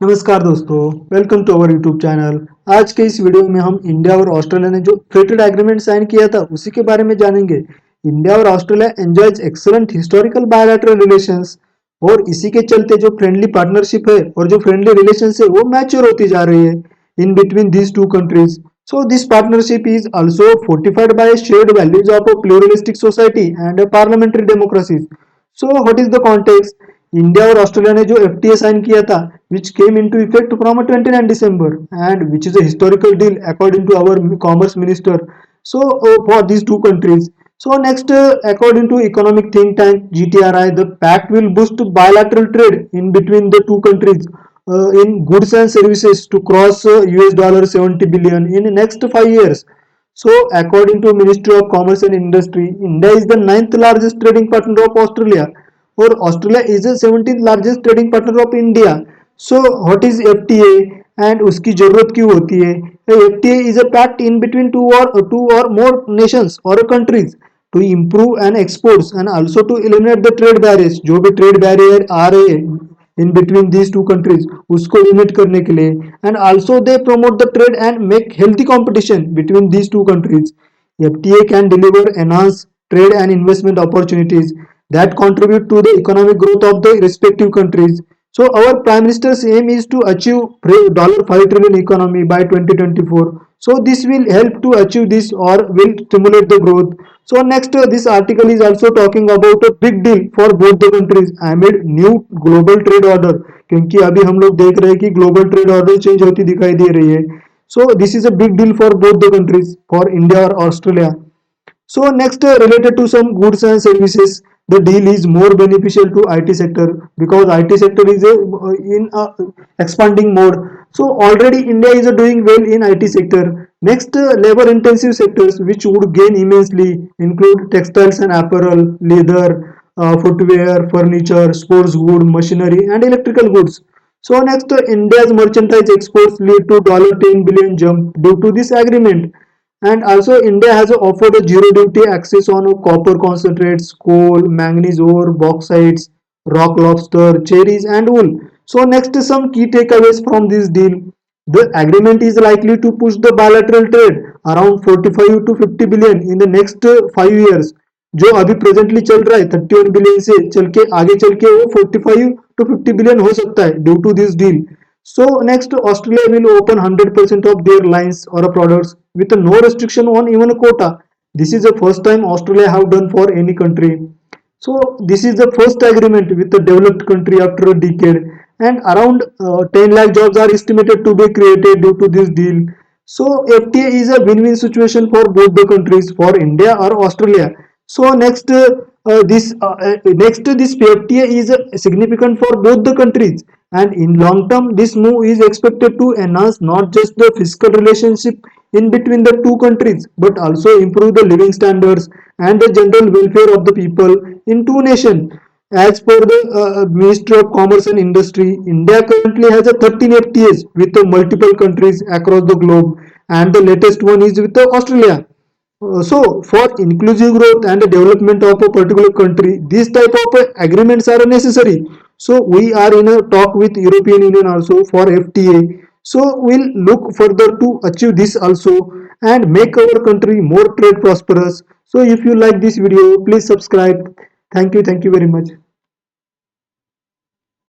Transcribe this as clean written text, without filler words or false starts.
नमस्कार दोस्तों, welcome to our YouTube channel. आज के इस वीडियो में हम इंडिया और ऑस्ट्रेलिया ने जो फ्री ट्रेड एग्रीमेंट साइन किया था उसी के बारे में जानेंगे। इंडिया और Australia enjoys excellent historical bilateral relations और इसी के चलते जो फ्रेंडली पार्टनरशिप है और जो फ्रेंडली रिलेशंस है वो मैच्योर होती जा रही है इन between these two countries. So this partnership is also fortified by shared values of a pluralistic society and a parliamentary democracies. So what is the context? India और ऑस्ट्रेलिया ने जो FTA sign किया था which came into effect from 29 December and which is a historical deal according to our commerce minister. So for these two countries. So next, according to economic think tank GTRI, the pact will boost bilateral trade in between the two countries in goods and services to cross US dollar 70 billion in the next 5 years. So according to Ministry of Commerce and Industry, India is the ninth largest trading partner of Australia, और Australia is the 17th largest trading partner of India. So what is FTA and उसकी जरूरत क्यों होती है? FTA is a pact in between two और more nations और countries to improve and exports and also to eliminate the trade barriers. जो भी trade barrier आ रहे हैं in between these two countries उसको लिमिट करने के लिए, and also they promote the trade and make healthy competition between these two countries. FTA can deliver enhanced trade and investment opportunities that contribute to the economic growth of the respective countries. So our Prime Minister's aim is to achieve $5 trillion economy by 2024. So this will help to achieve this or will stimulate the growth. So next, this article is also talking about a big deal for both the countries amid new global trade order, क्योंकि अभी हम लोग देख रहे हैं कि global trade order change होती दिखाई दे रही है। So this is a big deal for both the countries, for India or Australia. So next, related to some goods and services, the deal is more beneficial to IT sector because IT sector is in a expanding mode. So already India is doing well in IT sector. Next, labor intensive sectors which would gain immensely include textiles and apparel, leather, footwear, furniture, sports good, machinery and electrical goods. So next, India's merchandise exports lead to $10 billion jump due to this agreement. And also India has offered a zero duty access on copper concentrates, coal, manganese ore, bauxites, rock lobster, cherries and wool. So next, some key takeaways from this deal. The agreement is likely to push the bilateral trade around 45 to 50 billion in the next 5 years. जो अभी presently चल रहा है 31 billion से चल के आगे चल के वो 45 to 50 billion हो सकता है due to this deal. So next, Australia will open 100% of their lines or products with no restriction on even a quota. This is the first time Australia have done for any country. So this is the first agreement with a developed country after a decade, and around 10 lakh jobs are estimated to be created due to this deal. So FTA is a win-win situation for both the countries, for India or Australia. So next, this FTA is significant for both the countries, and in long term, this move is expected to enhance not just the fiscal relationship in between the two countries, but also improve the living standards and the general welfare of the people in two nations. As per the Ministry of Commerce and Industry, India currently has a 13 FTAs with multiple countries across the globe, and the latest one is with Australia. So, for inclusive growth and the development of a particular country, these type of agreements are necessary. So, we are in a talk with European Union also for FTA. So, we'll look further to achieve this also and make our country more trade prosperous. So, if you like this video, please subscribe. Thank you very much.